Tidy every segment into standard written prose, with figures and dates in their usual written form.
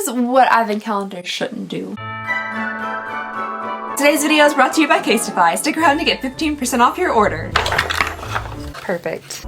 is what advent calendars shouldn't do. Today's video is brought to you by Casetify. Stick around to get 15% off your order. Perfect.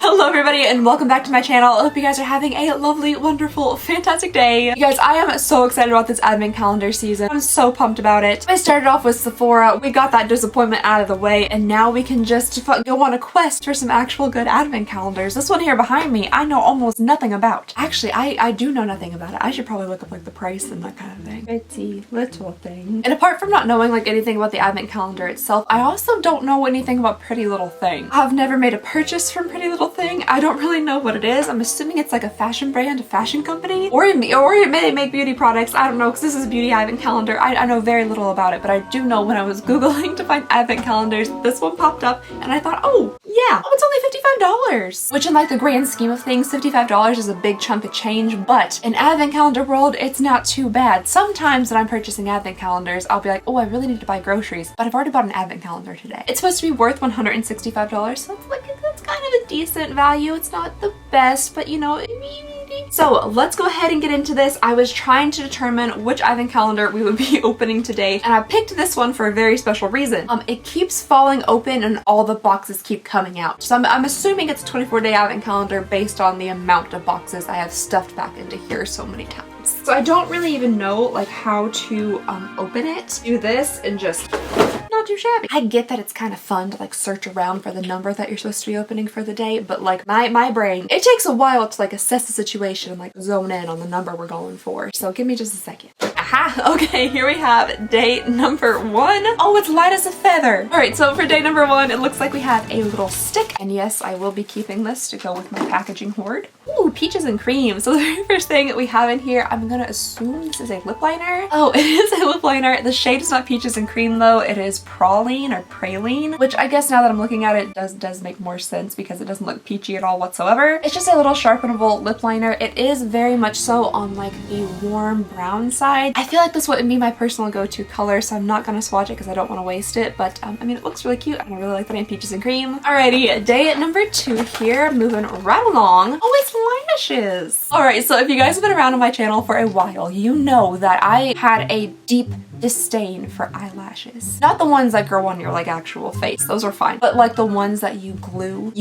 Hello everybody and welcome back to my channel. I hope you guys are having a lovely, wonderful, fantastic day. You guys, I am so excited about this advent calendar season. I'm so pumped about it. I started off with Sephora. We got that disappointment out of the way and now we can just go on a quest for some actual good advent calendars. This one here behind me, I know almost nothing about. Actually, I do know nothing about it. I should probably look up like the price and that kind of thing. Pretty little thing. And apart from not knowing like anything about the advent calendar itself, I also don't know anything about Pretty Little Thing. I've never made a purchase from Pretty Little Thing. I don't really know what it is. I'm assuming it's like a fashion brand, a fashion company, or it may make beauty products. I don't know because this is a beauty advent calendar. I know very little about it, but I do know when I was Googling to find advent calendars, this one popped up and I thought, oh yeah, oh, it's only $55. Which in like the grand scheme of things, $55 is a big chunk of change, but in advent calendar world, it's not too bad. Sometimes when I'm purchasing advent calendars, I'll be like, oh, I really need to buy groceries, but I've already bought an advent calendar today. It's supposed to be worth $165, so that's kind of a decent value. It's not the best, but you know, so let's go ahead and get into this. I was trying to determine which advent calendar we would be opening today, and I picked this one for a very special reason. It keeps falling open and all the boxes keep coming out. So I'm assuming it's a 24-day advent calendar based on the amount of boxes I have stuffed back into here so many times. So I don't really even know like how to open it. Do this and just not too shabby. I get that it's kind of fun to like search around for the number that you're supposed to be opening for the day, but like my brain, it takes a while to like assess the situation and like zone in on the number we're going for. So give me just a second. Aha! Okay, here we have day number 1. Oh, it's light as a feather. All right, so for day number 1, it looks like we have a little stick, and yes, I will be keeping this to go with my packaging hoard. Ooh, peaches and cream. So the very first thing that we have in here, I'm gonna assume this is a lip liner. Oh, it is a lip liner. The shade is not peaches and cream though. It is praline or praline, which I guess now that I'm looking at it does make more sense because it doesn't look peachy at all whatsoever. It's just a little sharpenable lip liner. It is very much so on like the warm brown side. I feel like this wouldn't be my personal go-to color, so I'm not gonna swatch it because I don't want to waste it, but I mean, it looks really cute and I really like the name peaches and cream. Alrighty, day number 2 here, moving right along. Oh, it's lashes. Alright, so if you guys have been around on my channel for a while, you know that I had a deep disdain for eyelashes. Not the ones that grow on your like actual face, those are fine, but like the ones that you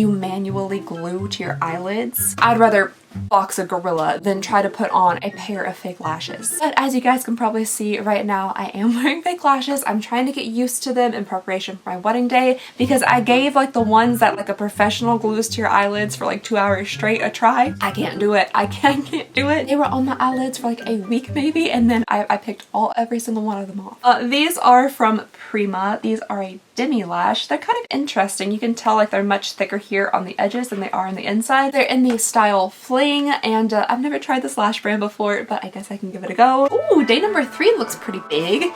manually glue to your eyelids. I'd rather box a gorilla than try to put on a pair of fake lashes. But as you guys can probably see right now, I am wearing fake lashes. I'm trying to get used to them in preparation for my wedding day because I gave like the ones that like a professional glues to your eyelids for like 2 hours straight a try. I can't do it. I can't do it. They were on my eyelids for like a week maybe, and then I picked every single one of them off. These are from Prima. These are a demi lash. They're kind of interesting. You can tell like they're much thicker here on the edges than they are on the inside. They're in the style Fling, and I've never tried this lash brand before, but I guess I can give it a go. Ooh, day number 3 looks pretty big.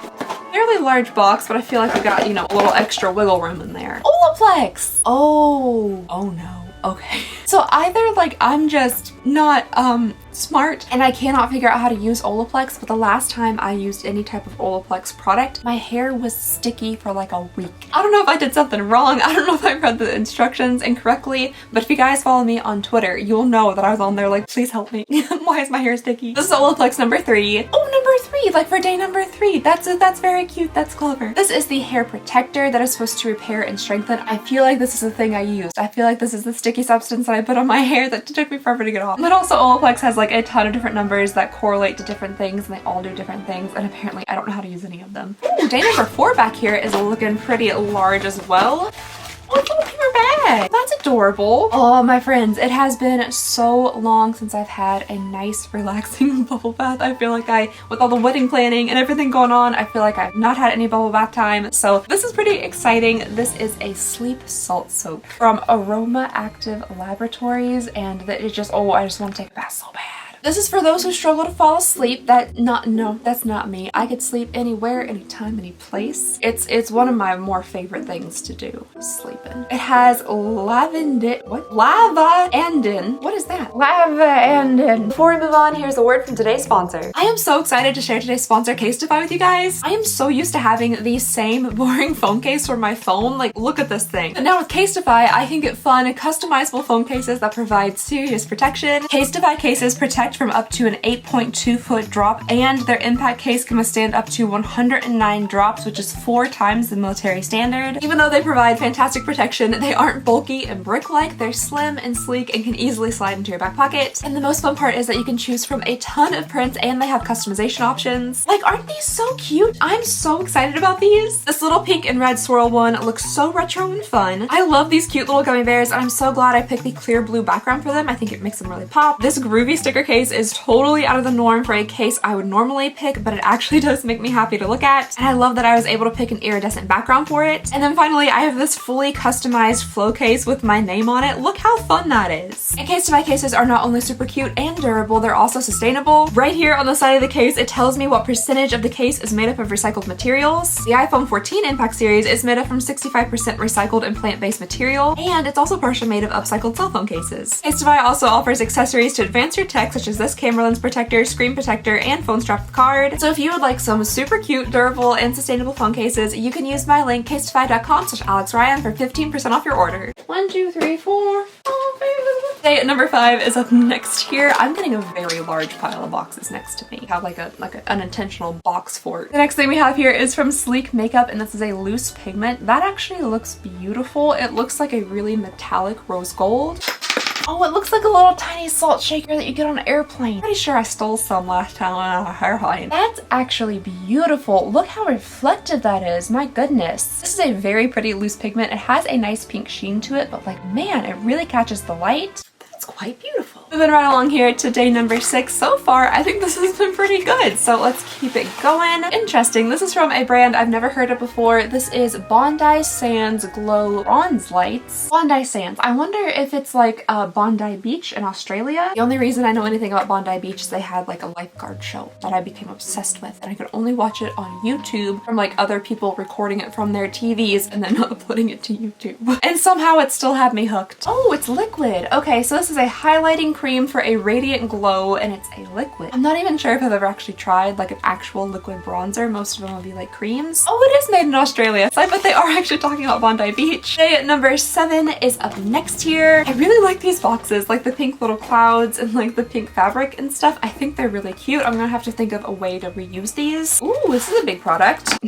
Fairly large box, but I feel like we got, you know, a little extra wiggle room in there. Olaplex! Oh no. Okay. So either like I'm just not smart and I cannot figure out how to use Olaplex, but the last time I used any type of Olaplex product, my hair was sticky for like a week. I don't know if I did something wrong. I don't know if I read the instructions incorrectly, but if you guys follow me on Twitter, you'll know that I was on there like, please help me. Why is my hair sticky? This is Olaplex number 3. Oh, number 3, like for day number 3. That's very cute. That's clever. This is the hair protector that is supposed to repair and strengthen. I feel like this is the thing I used. I feel like this is the sticky substance that I put on my hair that took me forever to get off. But also Olaplex has like a ton of different numbers that correlate to different things, and they all do different things, and apparently I don't know how to use any of them. Ooh, day number 4 back here is looking pretty large as well. Oh, it's a little paper bag. That's adorable. Oh, my friends, it has been so long since I've had a nice, relaxing bubble bath. I feel like with all the wedding planning and everything going on, I feel like I've not had any bubble bath time. So this is pretty exciting. This is a sleep salt soap from Aroma Active Laboratories, and that is just, oh, I just want to take a bath so bad. This is for those who struggle to fall asleep. No, that's not me. I could sleep anywhere, anytime, any place. It's one of my more favorite things to do, sleeping. It has lavandin. What? Lava-andin. What is that? Lava-andin. Before we move on, here's a word from today's sponsor. I am so excited to share today's sponsor, Casetify, with you guys. I am so used to having the same boring phone case for my phone. Like, look at this thing. But now with Casetify, I can get fun, customizable phone cases that provide serious protection. Casetify cases protect from up to an 8.2 foot drop, and their impact case can withstand up to 109 drops, which is 4 times the military standard. Even though they provide fantastic protection, they aren't bulky and brick-like. They're slim and sleek and can easily slide into your back pocket. And the most fun part is that you can choose from a ton of prints, and they have customization options. Like, aren't these so cute? I'm so excited about these. This little pink and red swirl one looks so retro and fun. I love these cute little gummy bears, and I'm so glad I picked the clear blue background for them. I think it makes them really pop. This groovy sticker case is totally out of the norm for a case I would normally pick, but it actually does make me happy to look at. And I love that I was able to pick an iridescent background for it. And then finally, I have this fully customized flow case with my name on it. Look how fun that is. And Casetify cases are not only super cute and durable, they're also sustainable. Right here on the side of the case, it tells me what percentage of the case is made up of recycled materials. The iPhone 14 Impact series is made up from 65% recycled and plant-based material, and it's also partially made of upcycled cell phone cases. Casetify also offers accessories to advance your tech, such as this camera lens protector, screen protector, and phone strap with card. So if you would like some super cute, durable, and sustainable phone cases, you can use my link casetify.com/AlexRyan for 15% off your order. 1, 2, 3, 4, 5. Day number 5 is up next here. I'm getting a very large pile of boxes next to me. I have like an unintentional box fort. The next thing we have here is from Sleek Makeup, and this is a loose pigment. That actually looks beautiful. It looks like a really metallic rose gold. Oh, it looks like a little tiny salt shaker that you get on an airplane. Pretty sure I stole some last time on a airplane. That's actually beautiful. Look how reflective that is. My goodness. This is a very pretty loose pigment. It has a nice pink sheen to it, but like, man, it really catches the light. That's quite beautiful. Moving right along here to day number 6. So far, I think this has been pretty good, so let's keep it going. Interesting. This is from a brand I've never heard of before. This is Bondi Sands Glow Bronze Lights. Bondi Sands. I wonder if it's like Bondi Beach in Australia. The only reason I know anything about Bondi Beach is they had like a lifeguard show that I became obsessed with, and I could only watch it on YouTube from like other people recording it from their TVs and then uploading it to YouTube. And somehow it still had me hooked. Oh, it's liquid. Okay, so this is a highlighting cream for a radiant glow, and it's a liquid. I'm not even sure if I've ever actually tried like an actual liquid bronzer. Most of them will be like creams. Oh, it is made in Australia, so I bet they are actually talking about Bondi Beach. Day number 7 is up next here. I really like these boxes, like the pink little clouds and like the pink fabric and stuff. I think they're really cute. I'm gonna have to think of a way to reuse these. Ooh, this is a big product.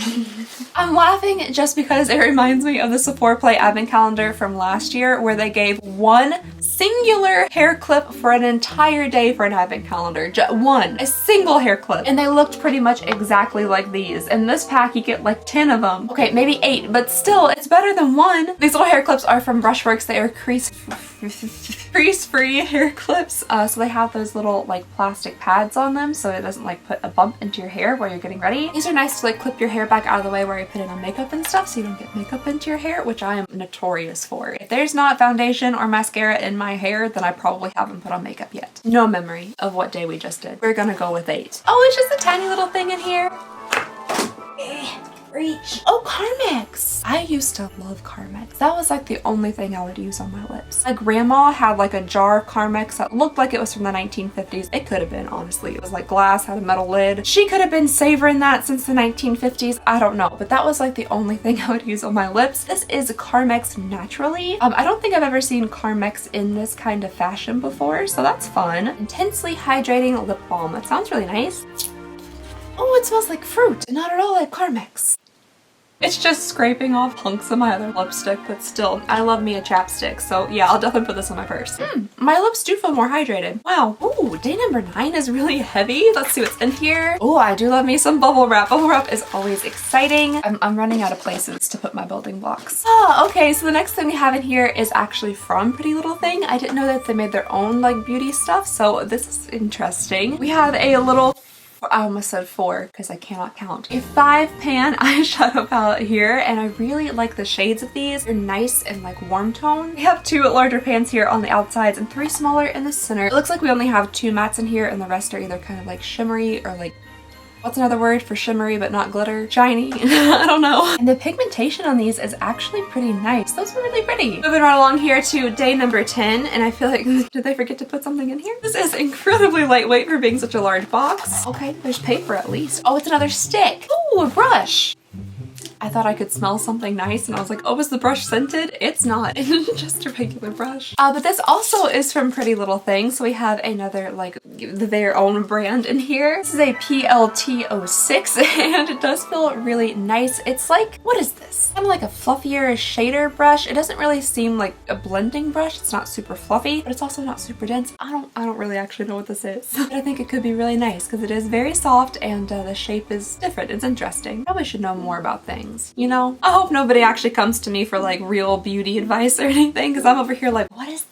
I'm laughing just because it reminds me of the Sephora Play advent calendar from last year, where they gave one singular hair clip for an entire day for an advent calendar. A single hair clip. And they looked pretty much exactly like these. In this pack, you get like 10 of them. Okay, maybe 8, but still, it's better than one. These little hair clips are from Brushworks. They are crease-free hair clips. So they have those little like plastic pads on them, so it doesn't like put a bump into your hair while you're getting ready. These are nice to like clip your hair back out of the way where you're putting on makeup and stuff, so you don't get makeup into your hair, which I am notorious for. If there's not foundation or mascara in my hair, then I probably haven't put on makeup yet. No memory of what day we just did. We're gonna go with 8. Oh, it's just a tiny little thing in here. Reach. Oh, Carmex. I used to love Carmex. That was like the only thing I would use on my lips. My grandma had like a jar of Carmex that looked like it was from the 1950s. It could have been, honestly. It was like glass, had a metal lid. She could have been savoring that since the 1950s. I don't know, but that was like the only thing I would use on my lips. This is Carmex Naturally. I don't think I've ever seen Carmex in this kind of fashion before, so that's fun. Intensely hydrating lip balm. That sounds really nice. Oh, it smells like fruit, not at all like Carmex. It's just scraping off hunks of my other lipstick, but still, I love me a chapstick, so yeah, I'll definitely put this on my purse. My lips do feel more hydrated. Wow. Ooh, day number 9 is really heavy. Let's see what's in here. Oh, I do love me some bubble wrap. Bubble wrap is always exciting. I'm running out of places to put my building blocks. Oh, okay, so the next thing we have in here is actually from Pretty Little Thing. I didn't know that they made their own like beauty stuff, so this is interesting. We have a little I almost said 4 because I cannot count. A 5-pan eyeshadow palette here, and I really like the shades of these. They're nice and like warm tone. We have 2 larger pans here on the outsides and 3 smaller in the center. It looks like we only have 2 mattes in here, and the rest are either kind of like shimmery or like, what's another word for shimmery but not glitter? Shiny. I don't know. And the pigmentation on these is actually pretty nice. Those were really pretty. Moving right along here to day number 10, and I feel like, did they forget to put something in here? This is incredibly lightweight for being such a large box. Okay, there's paper at least. Oh, it's another stick. Ooh, a brush. I thought I could smell something nice and I was like, oh, is the brush scented? It's not. It's just a regular brush. But this also is from Pretty Little Thing. So we have another like their own brand in here. This is a PLT06 and it does feel really nice. It's like, what is this? Kind of like a fluffier shader brush. It doesn't really seem like a blending brush. It's not super fluffy, but it's also not super dense. I don't really actually know what this is. But I think it could be really nice because it is very soft and the shape is different. It's interesting. Probably should know more about things. You know? I hope nobody actually comes to me for like real beauty advice or anything because I'm over here like, what is this?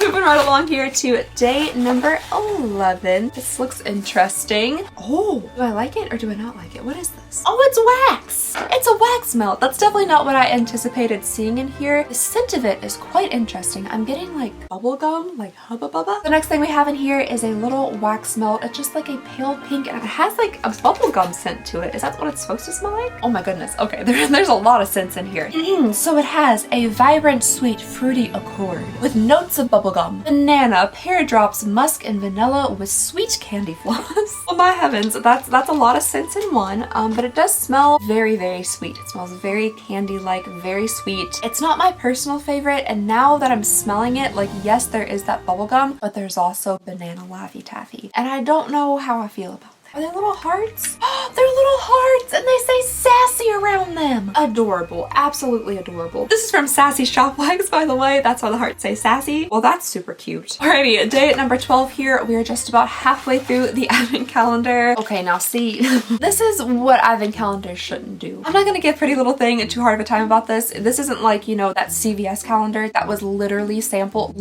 Moving right along here to day number 11. This looks interesting. Oh, do I like it or do I not like it? What is this? Oh, it's wax. It's a wax melt. That's definitely not what I anticipated seeing in here. The scent of it is quite interesting. I'm getting like bubble gum, like Hubba Bubba. The next thing we have in here is a little wax melt. It's just like a pale pink and it has like a bubble gum scent to it. Is that what it's supposed to smell like? Oh my goodness. Okay, there's a lot of scents in here. So it has a vibrant, sweet, fruity accord with notes of bubble gum, banana, pear drops, musk, and vanilla with sweet candy floss. Well, my heavens, that's a lot of scents in one, but it does smell very, very sweet. It smells very candy-like, very sweet. It's not my personal favorite, and now that I'm smelling it, like, yes, there is that bubble gum, but there's also banana Laffy Taffy, and I don't know how I feel about that. Are they little hearts? Oh, they're little hearts and they say sassy around them. Adorable. Absolutely adorable. This is from Sassy Shop Wax, by the way. That's why the hearts say sassy. Well, that's super cute. Alrighty, day number 12 here. We are just about halfway through the advent calendar. Okay, now see, this is what advent calendars shouldn't do. I'm not gonna give Pretty Little Thing too hard of a time about this. This isn't like, you know, that CVS calendar that was literally samples,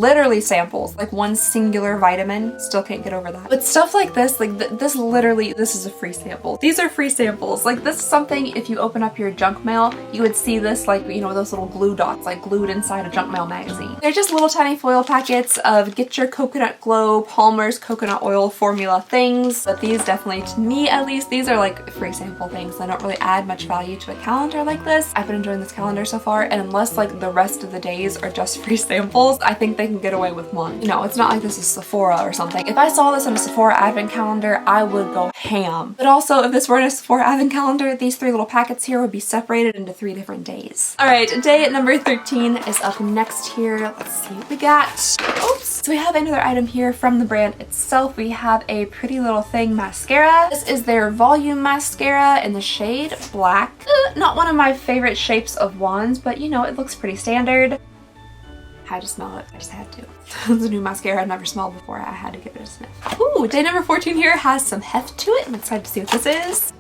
like one singular vitamin. Still can't get over that. But stuff like this, like this literally, this is a free sample. These are free samples. Like this is something, if you open up your junk mail, you would see this like, you know, those little glue dots like glued inside a junk mail magazine. They're just little tiny foil packets of Get Your Coconut Glow Palmer's coconut oil formula things. But these definitely, to me at least, these are like free sample things. They don't really add much value to a calendar like this. I've been enjoying this calendar so far, and unless like the rest of the days are just free samples, I think they can get away with one. You know, it's not like this is Sephora or something. If I saw this in a Sephora advent calendar, I would go ham. But also, if this were in a Sephora advent calendar, these 3 little packets here would be separated into 3 different days. Alright, day number 13 is up next here. Let's see what we got. Oops! So we have another item here from the brand itself. We have a Pretty Little Thing mascara. This is their volume mascara in the shade black. Not one of my favorite shapes of wands, but you know, it looks pretty standard. I had to smell it. I just had to. It's a new mascara I've never smelled before. I had to give it a sniff. Ooh, day number 14 here has some heft to it. I'm excited to see what this is.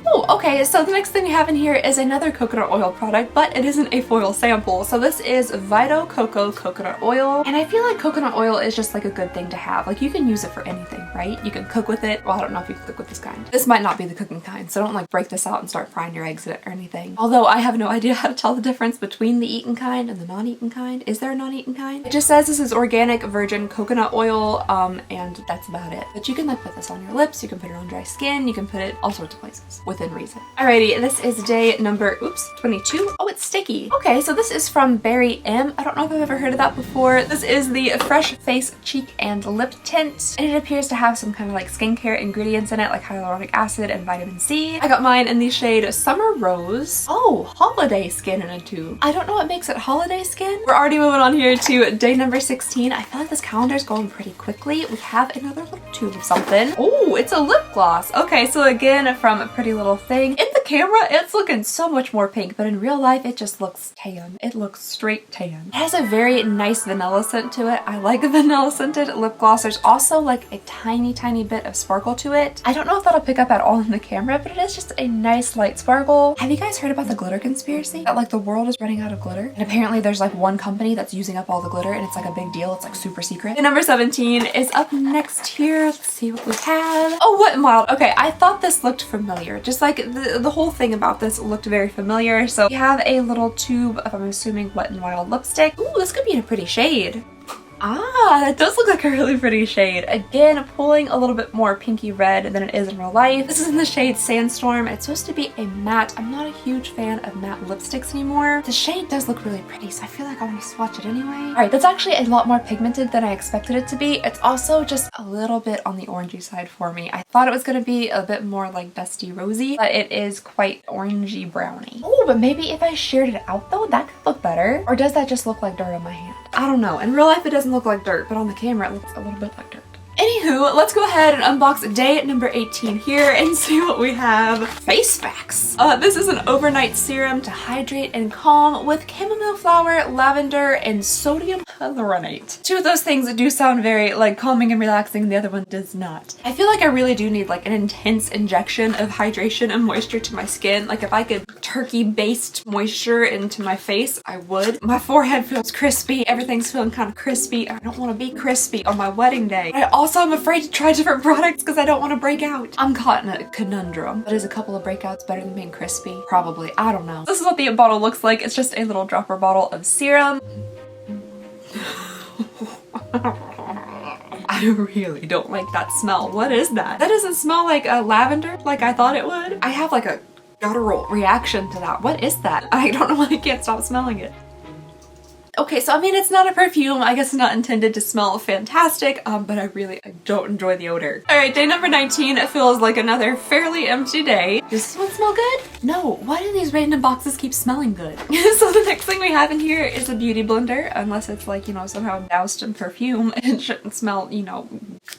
Oh, okay, so the next thing we have in here is another coconut oil product, but it isn't a foil sample. So this is Vito Coco coconut oil, and I feel like coconut oil is just like a good thing to have. Like you can use it for anything, right? You can cook with it. Well, I don't know if you can cook with this kind. This might not be the cooking kind, so don't like break this out and start frying your eggs in it or anything. Although I have no idea how to tell the difference between the eaten kind and the non-eaten kind. Is there a non-eaten kind? It just says this is organic virgin coconut oil, and that's about it. But you can like put this on your lips, you can put it on dry skin, you can put it all sorts of places within reason. Alrighty, this is day number, 22. Oh, it's sticky. Okay, so this is from Berry M. I don't know if I've ever heard of that before. This is the Fresh Face Cheek and Lip Tint, and it appears to have some kind of like skincare ingredients in it, like hyaluronic acid and vitamin C. I got mine in the shade Summer Rose. Oh, holiday skin in a tube. I don't know what makes it holiday skin. We're already moving on here to day number 16. I feel like this calendar is going pretty quickly. We have another little tube of something. Oh, it's a lip gloss. Okay, so again, from Pretty Little Thing. In the camera, it's looking so much more pink, but in real life, it just looks tan. It looks straight tan. It has a very nice vanilla scent to it. I like a vanilla scented lip gloss. There's also like a tiny bit of sparkle to it. I don't know if that'll pick up at all in the camera, but it is just a nice light sparkle. Have you guys heard about the glitter conspiracy? That like the world is running out of glitter? And apparently there's like one company that's using up all the glitter and it's like a big deal. It's like super secret. And number 17 is up next here. Let's see what we have. Oh, Wet n Wild. Okay, I thought this looked familiar. Just like the whole thing about this looked very familiar. So we have a little tube of, I'm assuming, Wet n Wild lipstick. Ooh, this could be in a pretty shade. Ah, that does look like a really pretty shade. Again, pulling a little bit more pinky red than it is in real life. This is in the shade Sandstorm. It's supposed to be a matte. I'm not a huge fan of matte lipsticks anymore. The shade does look really pretty, so I feel like I want to swatch it anyway. All right, that's actually a lot more pigmented than I expected it to be. It's also just a little bit on the orangey side for me. I thought it was going to be a bit more like dusty rosy, but it is quite orangey browny. Oh, but maybe if I sheared it out though, that could look better. Or does that just look like dirt on my hand? I don't know. In real life, it doesn't look like dirt, but on the camera, it looks a little bit like dirt. Anywho, let's go ahead and unbox day number 18 here and see what we have. Face Facts. This is an overnight serum to hydrate and calm with chamomile flower, lavender, and sodium hyaluronate. Two of those things that do sound very like calming and relaxing, the other one does not. I feel like I really do need like an intense injection of hydration and moisture to my skin. Like if I could turkey-based moisture into my face, I would. My forehead feels crispy. Everything's feeling kind of crispy. I don't want to be crispy on my wedding day. Also, I'm afraid to try different products because I don't want to break out. I'm caught in a conundrum. But is a couple of breakouts better than being crispy? Probably. I don't know. This is what the bottle looks like. It's just a little dropper bottle of serum. I really don't like that smell. What is that? That doesn't smell like lavender like I thought it would. I have like a guttural reaction to that. What is that? I don't know why I can't stop smelling it. Okay, so I mean, it's not a perfume. I guess it's not intended to smell fantastic, but I don't enjoy the odor. All right, day number 19. It feels like another fairly empty day. Does this one smell good? No, why do these random boxes keep smelling good? So the next thing we have in here is a beauty blender, unless it's like, you know, somehow doused in perfume and shouldn't smell, you know,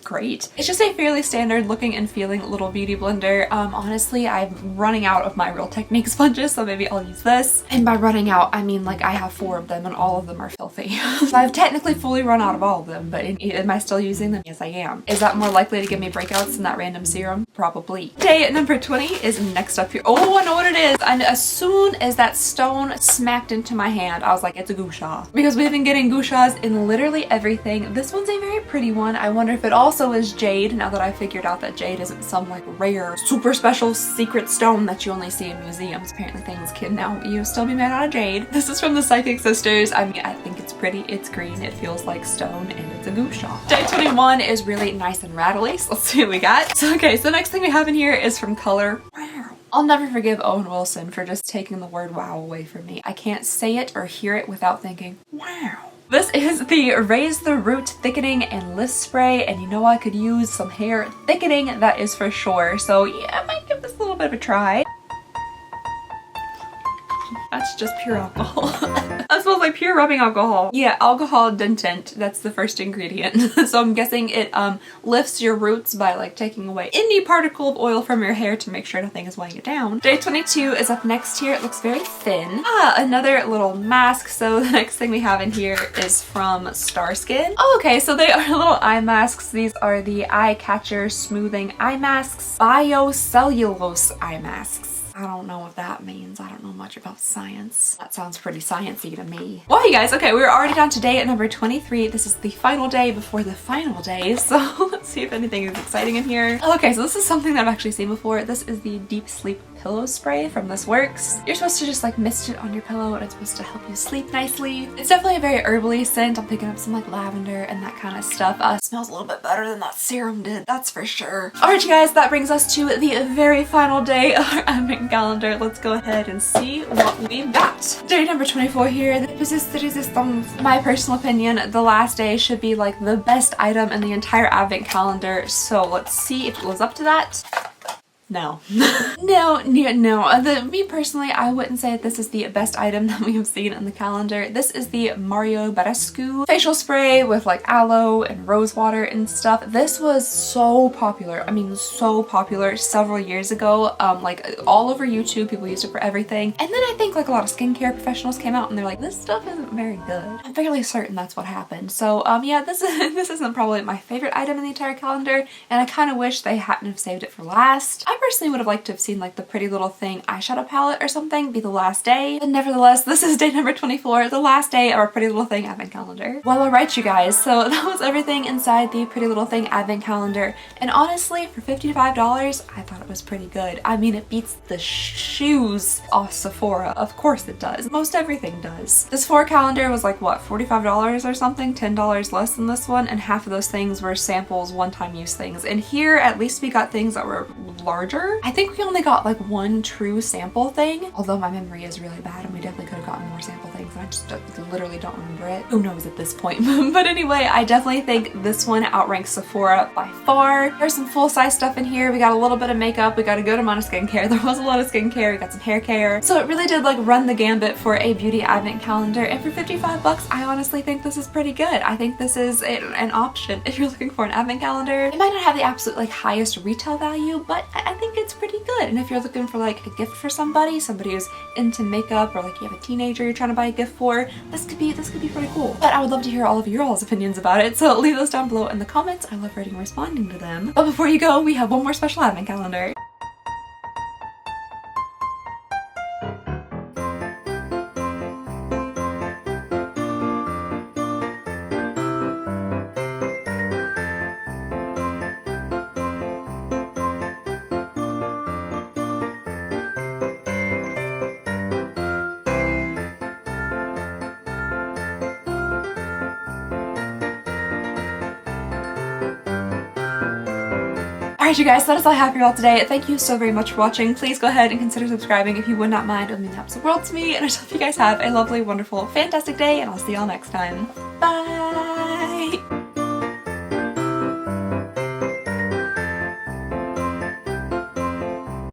great. It's just a fairly standard looking and feeling little beauty blender. Honestly, I'm running out of my Real Technique sponges, so maybe I'll use this. And by running out, I mean like I have 4 of them and all of them are filthy. So I've technically fully run out of all of them, but am I still using them? Yes, I am. Is that more likely to give me breakouts than that random serum? Probably. Day number 20 is next up here. Oh, I know what it is. And as soon as that stone smacked into my hand, I was like, it's a goo sha. Because we've been getting goo shas in literally everything. This one's a very pretty one. I wonder if it also is jade, now that I figured out that jade isn't some like rare, super special secret stone that you only see in museums. Apparently things can now, still be made out of jade. This is from the Psychic Sisters. I mean, I think it's pretty. It's green. It feels like stone and it's a goo sha. Day 21 is really nice and rattly. So let's see what we got. So okay, so the next thing we have in here is from Color. Wow. I'll never forgive Owen Wilson for just taking the word wow away from me. I can't say it or hear it without thinking, wow. This is the Raise the Root Thickening and Lift Spray, and you know I could use some hair thickening, that is for sure. So yeah, I might give this a little bit of a try. That's just pure alcohol. That smells like pure rubbing alcohol. Yeah, alcohol dentant, that's the first ingredient. So I'm guessing it lifts your roots by like taking away any particle of oil from your hair to make sure nothing is weighing it down. Day 22 is up next here. It looks very thin. Another little mask. So the next thing we have in here is from Starskin. Oh, okay, so they are little eye masks. These are the Eye Catcher Smoothing Eye Masks. Biocellulose Eye Masks. I don't know what that means. I don't know much about science. That sounds pretty sciencey to me. Well, you guys, okay, we're already down to day at number 23. This is the final day before the final day, so let's see if anything is exciting in here. Okay, so this is something that I've actually seen before. This is the Deep Sleep Pillow Spray from This Works. You're supposed to just like mist it on your pillow and it's supposed to help you sleep nicely. It's definitely a very herbally scent. I'm picking up some like lavender and that kind of stuff. Smells a little bit better than that serum did, that's for sure. Alright you guys, that brings us to the very final day of our advent calendar. Let's go ahead and see what we've got. Day number 24 here, the Persist the Resistance. My personal opinion, the last day should be like the best item in the entire advent calendar. So let's see if it lives up to that. No. No. Me personally, I wouldn't say that this is the best item that we have seen in the calendar. This is the Mario Badescu facial spray with like aloe and rose water and stuff. This was so popular. I mean, so popular several years ago. Like all over YouTube, people used it for everything. And then I think like a lot of skincare professionals came out and they're like, this stuff isn't very good. I'm fairly certain that's what happened. So yeah, this isn't probably my favorite item in the entire calendar, and I kind of wish they hadn't have saved it for last. I personally would have liked to have seen like the Pretty Little Thing eyeshadow palette or something be the last day, but nevertheless, this is day number 24, the last day of our Pretty Little Thing advent calendar. Well, alright you guys, so that was everything inside the Pretty Little Thing advent calendar, and honestly, for $55, I thought it was pretty good. I mean, it beats the shoes off Sephora. Of course it does. Most everything does. This Sephora calendar was like, what, $45 or something? $10 less than this one, and half of those things were samples, one-time use things. And here, at least we got things that were larger. I think we only got like one true sample thing, although my memory is really bad and we definitely could have gotten more sample things and I just literally don't remember it. Who knows at this point? But anyway, I definitely think this one outranks Sephora by far. There's some full-size stuff in here. We got a little bit of makeup, we got a good amount of skincare. There was a lot of skincare, we got some hair care. So it really did like run the gambit for a beauty advent calendar, and for 55 bucks, I honestly think this is pretty good. I think this is an option if you're looking for an advent calendar. It might not have the absolute like highest retail value, but I think it's pretty good. And if you're looking for like a gift for somebody who's into makeup, or like you have a teenager you're trying to buy a gift for, this could be pretty cool. But I would love to hear all of your all's opinions about it, so leave those down below in the comments. I love reading and responding to them. But before you go, we have one more special advent calendar. Alright you guys, so that is all I have for you all today. Thank you so very much for watching. Please go ahead and consider subscribing if you would not mind. It would mean the absolute world to me, and I just hope you guys have a lovely, wonderful, fantastic day, and I'll see y'all next time. Bye!